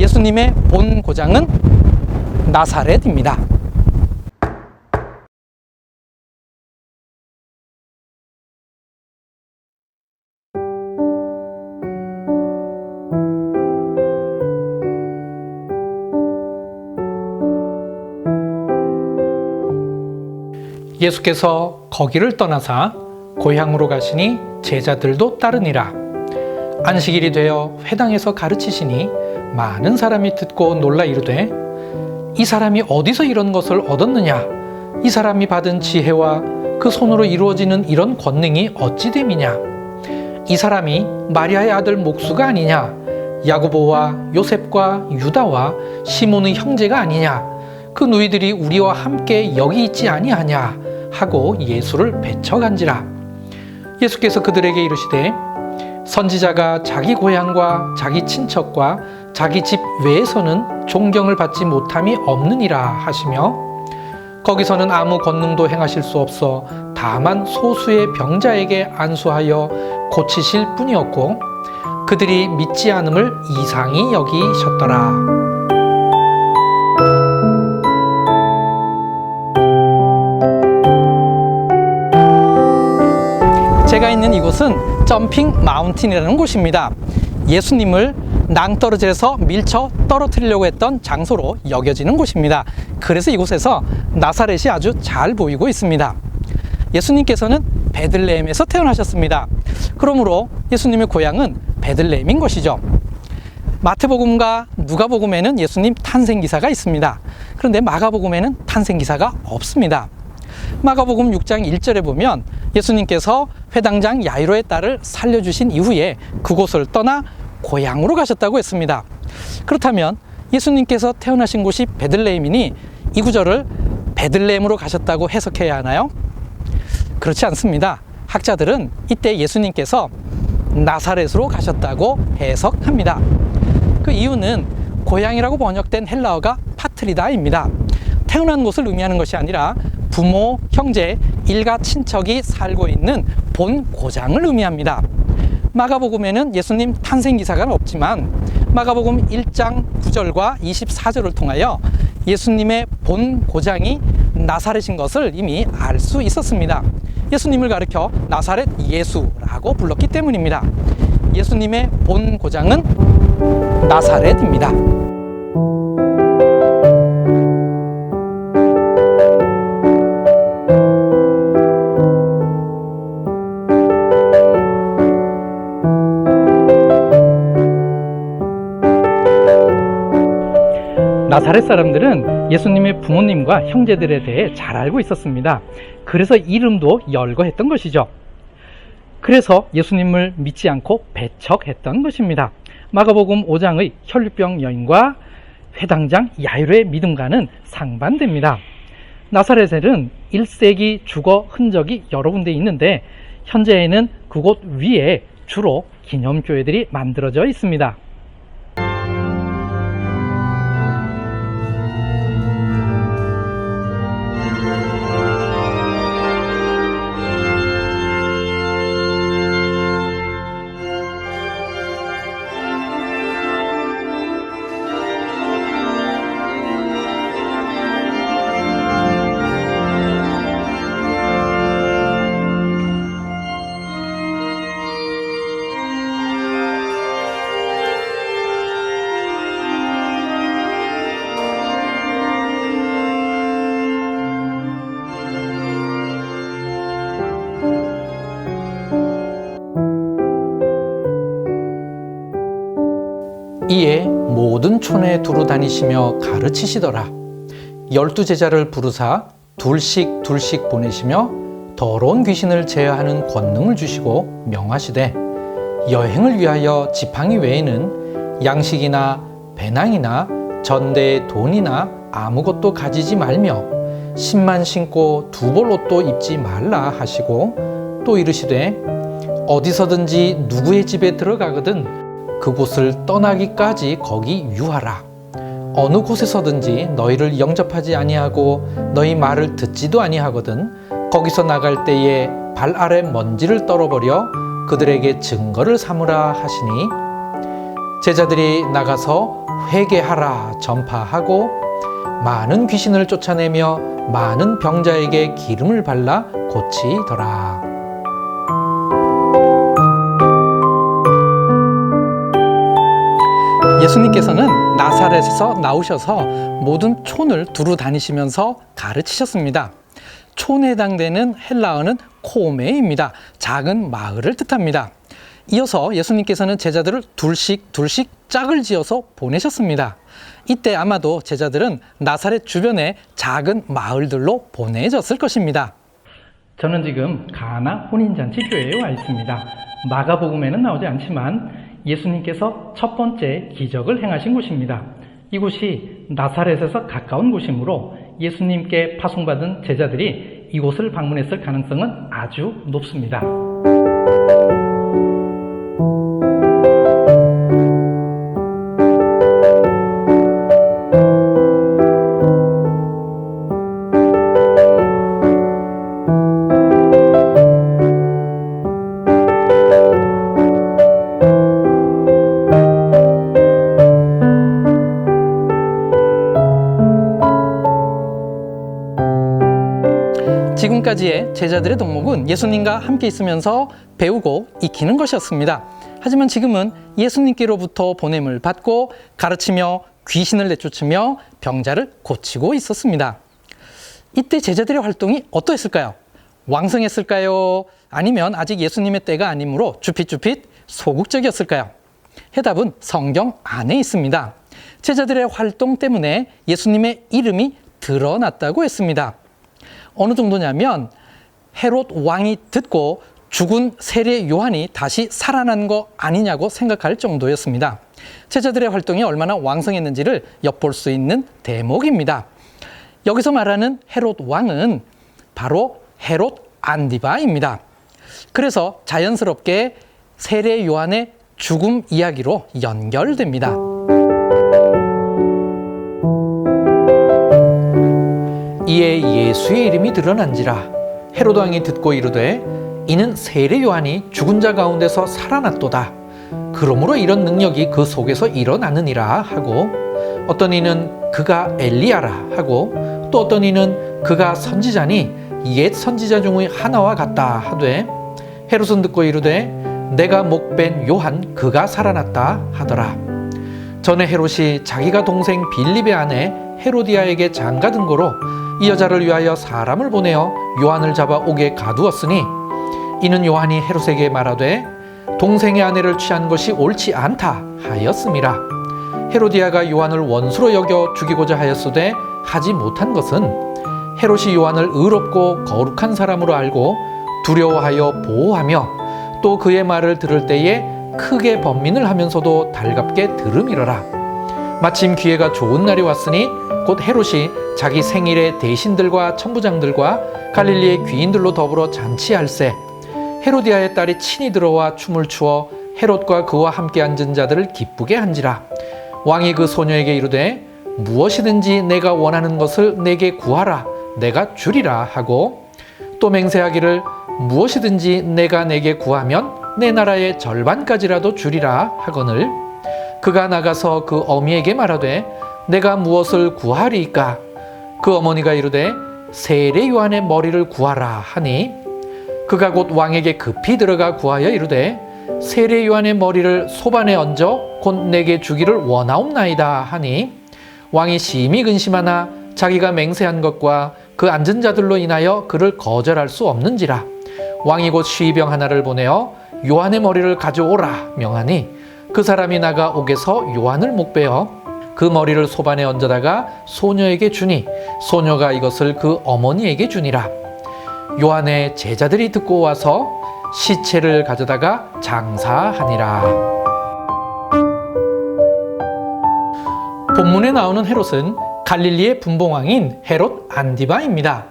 예수님의 본 고장은 나사렛입니다. 예수께서 거기를 떠나사 고향으로 가시니 제자들도 따르니라. 안식일이 되어 회당에서 가르치시니 많은 사람이 듣고 놀라 이르되 이 사람이 어디서 이런 것을 얻었느냐? 이 사람이 받은 지혜와 그 손으로 이루어지는 이런 권능이 어찌 됨이냐? 이 사람이 마리아의 아들 목수가 아니냐? 야고보와 요셉과 유다와 시몬의 형제가 아니냐? 그 누이들이 우리와 함께 여기 있지 아니하냐? 하고 예수를 배척한지라. 예수께서 그들에게 이르시되 선지자가 자기 고향과 자기 친척과 자기 집 외에서는 존경을 받지 못함이 없느니라 하시며 거기서는 아무 권능도 행하실 수 없어 다만 소수의 병자에게 안수하여 고치실 뿐이었고 그들이 믿지 않음을 이상히 여기셨더라. 제가 있는 이곳은 점핑 마운틴이라는 곳입니다. 예수님을 낭떠러지에서 밀쳐 떨어뜨리려고 했던 장소로 여겨지는 곳입니다. 그래서 이곳에서 나사렛이 아주 잘 보이고 있습니다. 예수님께서는 베들레헴에서 태어나셨습니다. 그러므로 예수님의 고향은 베들레헴인 것이죠. 마태복음과 누가복음에는 예수님 탄생기사가 있습니다. 그런데 마가복음에는 탄생기사가 없습니다. 마가복음 6장 1절에 보면 예수님께서 회당장 야이로의 딸을 살려주신 이후에 그곳을 떠나 고향으로 가셨다고 했습니다. 그렇다면 예수님께서 태어나신 곳이 베들레헴이니 이 구절을 베들레헴으로 가셨다고 해석해야 하나요? 그렇지 않습니다. 학자들은 이때 예수님께서 나사렛으로 가셨다고 해석합니다. 그 이유는 고향이라고 번역된 헬라어가 파트리다입니다. 태어난 곳을 의미하는 것이 아니라 부모, 형제, 일가 친척이 살고 있는 본 고장을 의미합니다. 마가복음에는 예수님 탄생 기사가 없지만 마가복음 1장 9절과 24절을 통하여 예수님의 본 고장이 나사렛인 것을 이미 알 수 있었습니다. 예수님을 가리켜 나사렛 예수라고 불렀기 때문입니다. 예수님의 본 고장은 나사렛입니다. 나사렛 사람들은 예수님의 부모님과 형제들에 대해 잘 알고 있었습니다. 그래서 이름도 열거했던 것이죠. 그래서 예수님을 믿지 않고 배척했던 것입니다. 마가복음 5장의 혈류병 여인과 회당장 야이로의 믿음과는 상반됩니다. 나사렛에는 1세기 주거 흔적이 여러 군데 있는데 현재에는 그곳 위에 주로 기념교회들이 만들어져 있습니다. 이에 모든 촌에 두루 다니시며 가르치시더라. 12제자를 부르사 둘씩 보내시며 더러운 귀신을 제어하는 권능을 주시고 명하시되 여행을 위하여 지팡이 외에는 양식이나 배낭이나 전대의 돈이나 아무것도 가지지 말며 신만 신고 두벌 옷도 입지 말라 하시고 또 이르시되 어디서든지 누구의 집에 들어가거든 그곳을 떠나기까지 거기 유하라. 어느 곳에서든지 너희를 영접하지 아니하고 너희 말을 듣지도 아니하거든 거기서 나갈 때에 발 아래 먼지를 떨어버려 그들에게 증거를 삼으라 하시니 제자들이 나가서 회개하라 전파하고 많은 귀신을 쫓아내며 많은 병자에게 기름을 발라 고치더라. 예수님께서는 나사렛에서 나오셔서 모든 촌을 두루 다니시면서 가르치셨습니다. 촌에 해당되는 헬라어는 코메입니다. 작은 마을을 뜻합니다. 이어서 예수님께서는 제자들을 둘씩 짝을 지어서 보내셨습니다. 이때 아마도 제자들은 나사렛 주변의 작은 마을들로 보내졌을 것입니다. 저는 지금 가나 혼인잔치 교회에 와 있습니다. 마가복음에는 나오지 않지만 예수님께서 첫 번째 기적을 행하신 곳입니다. 이곳이 나사렛에서 가까운 곳이므로 예수님께 파송받은 제자들이 이곳을 방문했을 가능성은 아주 높습니다. 지금까지의 제자들의 덕목은 예수님과 함께 있으면서 배우고 익히는 것이었습니다. 하지만 지금은 예수님께로부터 보냄을 받고 가르치며 귀신을 내쫓으며 병자를 고치고 있었습니다. 이때 제자들의 활동이 어떠했을까요? 왕성했을까요? 아니면 아직 예수님의 때가 아니므로 주핏주핏 소극적이었을까요? 해답은 성경 안에 있습니다. 제자들의 활동 때문에 예수님의 이름이 드러났다고 했습니다. 어느 정도냐면 헤롯 왕이 듣고 죽은 세례 요한이 다시 살아난 거 아니냐고 생각할 정도였습니다. 제자들의 활동이 얼마나 왕성했는지를 엿볼 수 있는 대목입니다. 여기서 말하는 헤롯 왕은 바로 헤롯 안디바입니다. 그래서 자연스럽게 세례 요한의 죽음 이야기로 연결됩니다. 이에 예수의 이름이 드러난지라 헤롯 왕이 듣고 이르되 이는 세례 요한이 죽은 자 가운데서 살아났도다. 그러므로 이런 능력이 그 속에서 일어나느니라 하고 어떤 이는 그가 엘리야라 하고 또 어떤 이는 그가 선지자니 옛 선지자 중의 하나와 같다 하되 헤롯은 듣고 이르되 내가 목벤 요한 그가 살아났다 하더라. 전에 헤롯이 자기가 동생 빌립의 아내 헤로디아에게 장가든 고로 이 여자를 위하여 사람을 보내어 요한을 잡아 옥에 가두었으니 이는 요한이 헤롯에게 말하되 동생의 아내를 취한 것이 옳지 않다 하였음이라. 헤로디아가 요한을 원수로 여겨 죽이고자 하였으되 하지 못한 것은 헤롯이 요한을 의롭고 거룩한 사람으로 알고 두려워하여 보호하며 또 그의 말을 들을 때에 크게 번민을 하면서도 달갑게 들음이러라. 마침 기회가 좋은 날이 왔으니 곧 헤롯이 자기 생일에 대신들과 천부장들과 갈릴리의 귀인들로 더불어 잔치할세. 헤로디아의 딸이 친히 들어와 춤을 추어 헤롯과 그와 함께 앉은 자들을 기쁘게 한지라. 왕이 그 소녀에게 이르되 무엇이든지 내가 원하는 것을 내게 구하라 내가 주리라 하고 또 맹세하기를 무엇이든지 내가 내게 구하면 내 나라의 절반까지라도 주리라 하거늘 그가 나가서 그 어미에게 말하되 내가 무엇을 구하리이까? 그 어머니가 이르되 세례 요한의 머리를 구하라 하니 그가 곧 왕에게 급히 들어가 구하여 이르되 세례 요한의 머리를 소반에 얹어 곧 내게 주기를 원하옵나이다 하니 왕이 심히 근심하나 자기가 맹세한 것과 그 앉은 자들로 인하여 그를 거절할 수 없는지라. 왕이 곧 쉬병 하나를 보내어 요한의 머리를 가져오라 명하니 그 사람이 나가 옥에서 요한을 목베어 그 머리를 소반에 얹어다가 소녀에게 주니 소녀가 이것을 그 어머니에게 주니라. 요한의 제자들이 듣고 와서 시체를 가져다가 장사하니라. 본문에 나오는 헤롯은 갈릴리의 분봉왕인 헤롯 안디바입니다.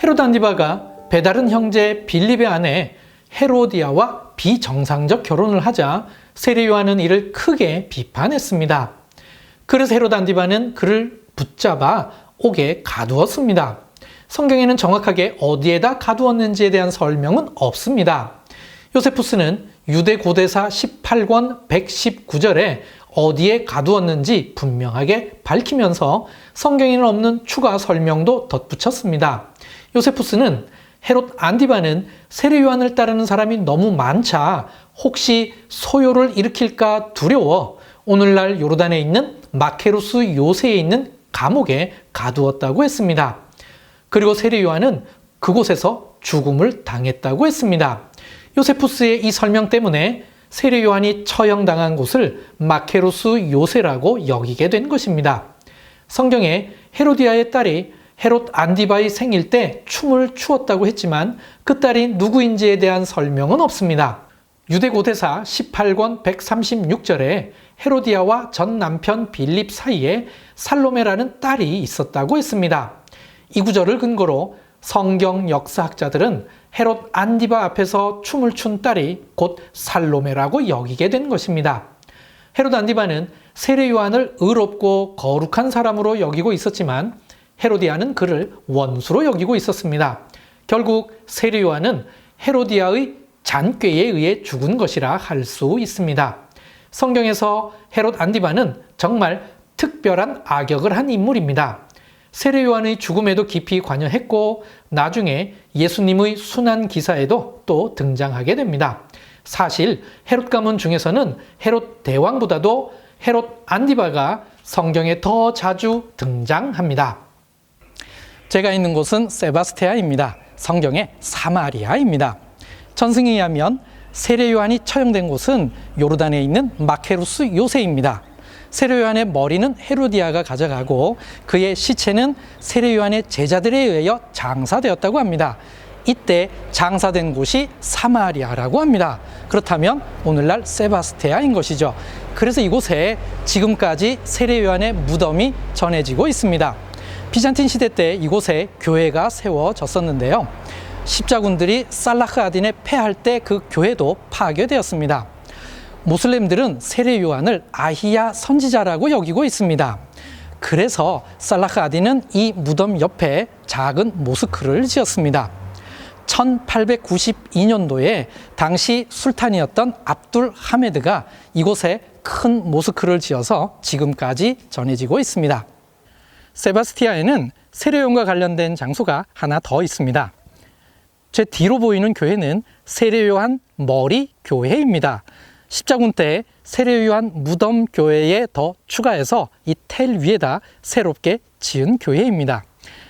헤롯 안디바가 배다른 형제 빌립의 아내 헤로디아와 비정상적 결혼을 하자 세례 요한은 이를 크게 비판했습니다. 그래서 헤롯 안디바는 그를 붙잡아 옥에 가두었습니다. 성경에는 정확하게 어디에다 가두었는지에 대한 설명은 없습니다. 요세푸스는 유대 고대사 18권 119절에 어디에 가두었는지 분명하게 밝히면서 성경에는 없는 추가 설명도 덧붙였습니다. 요세푸스는 헤롯 안디바는 세례 요한을 따르는 사람이 너무 많자 혹시 소요를 일으킬까 두려워 오늘날 요르단에 있는 마케루스 요새에 있는 감옥에 가두었다고 했습니다. 그리고 세례 요한은 그곳에서 죽음을 당했다고 했습니다. 요세푸스의 이 설명 때문에 세례 요한이 처형당한 곳을 마케루스 요새라고 여기게 된 것입니다. 성경에 헤로디아의 딸이 헤롯 안디바의 생일 때 춤을 추었다고 했지만 그 딸이 누구인지에 대한 설명은 없습니다. 유대 고대사 18권 136절에 헤로디아와 전 남편 빌립 사이에 살로메라는 딸이 있었다고 했습니다. 이 구절을 근거로 성경 역사학자들은 헤롯 안디바 앞에서 춤을 춘 딸이 곧 살로메라고 여기게 된 것입니다. 헤롯 안디바는 세례 요한을 의롭고 거룩한 사람으로 여기고 있었지만 헤로디아는 그를 원수로 여기고 있었습니다. 결국 세례 요한은 헤로디아의 잔꾀에 의해 죽은 것이라 할 수 있습니다. 성경에서 헤롯 안디바는 정말 특별한 악역을 한 인물입니다. 세례 요한의 죽음에도 깊이 관여했고 나중에 예수님의 순환 기사에도 또 등장하게 됩니다. 사실 헤롯 가문 중에서는 헤롯 대왕보다도 헤롯 안디바가 성경에 더 자주 등장합니다. 제가 있는 곳은 세바스티아입니다. 성경의 사마리아입니다. 전승에 의하면 세례 요한이 처형된 곳은 요르단에 있는 마케루스 요새입니다. 세례 요한의 머리는 헤로디아가 가져가고 그의 시체는 세례 요한의 제자들에 의하여 장사되었다고 합니다. 이때 장사된 곳이 사마리아라고 합니다. 그렇다면 오늘날 세바스티아인 것이죠. 그래서 이곳에 지금까지 세례 요한의 무덤이 전해지고 있습니다. 비잔틴 시대 때 이곳에 교회가 세워졌었는데요. 십자군들이 살라흐 아딘에 패할 때 그 교회도 파괴되었습니다. 모슬렘들은 세례 요한을 아히야 선지자라고 여기고 있습니다. 그래서 살라흐 아딘은 이 무덤 옆에 작은 모스크를 지었습니다. 1892년도에 당시 술탄이었던 압둘 하메드가 이곳에 큰 모스크를 지어서 지금까지 전해지고 있습니다. 세바스티아에는 세례 요한과 관련된 장소가 하나 더 있습니다. 제 뒤로 보이는 교회는 세례 요한 머리 교회입니다. 십자군 때 세례 요한 무덤 교회에 더 추가해서 이 텔 위에다 새롭게 지은 교회입니다.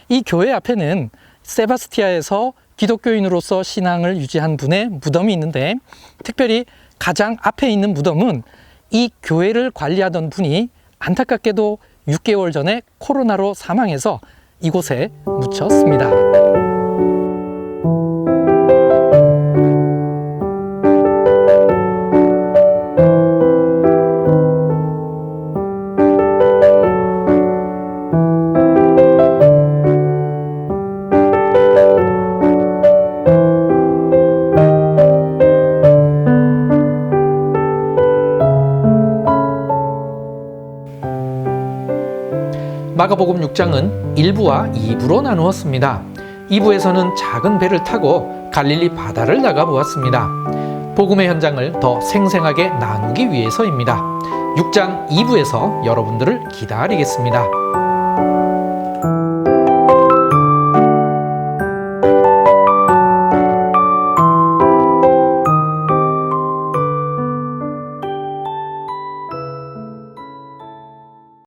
이 교회 앞에는 세바스티아에서 기독교인으로서 신앙을 유지한 분의 무덤이 있는데 특별히 가장 앞에 있는 무덤은 이 교회를 관리하던 분이 안타깝게도 6개월 전에 코로나로 사망해서 이곳에 묻혔습니다. 마가복음 6장은 1부와 2부로 나누었습니다. 2부에서는 작은 배를 타고 갈릴리 바다를 나가보았습니다. 복음의 현장을 더 생생하게 나누기 위해서입니다. 6장 2부에서 여러분들을 기다리겠습니다.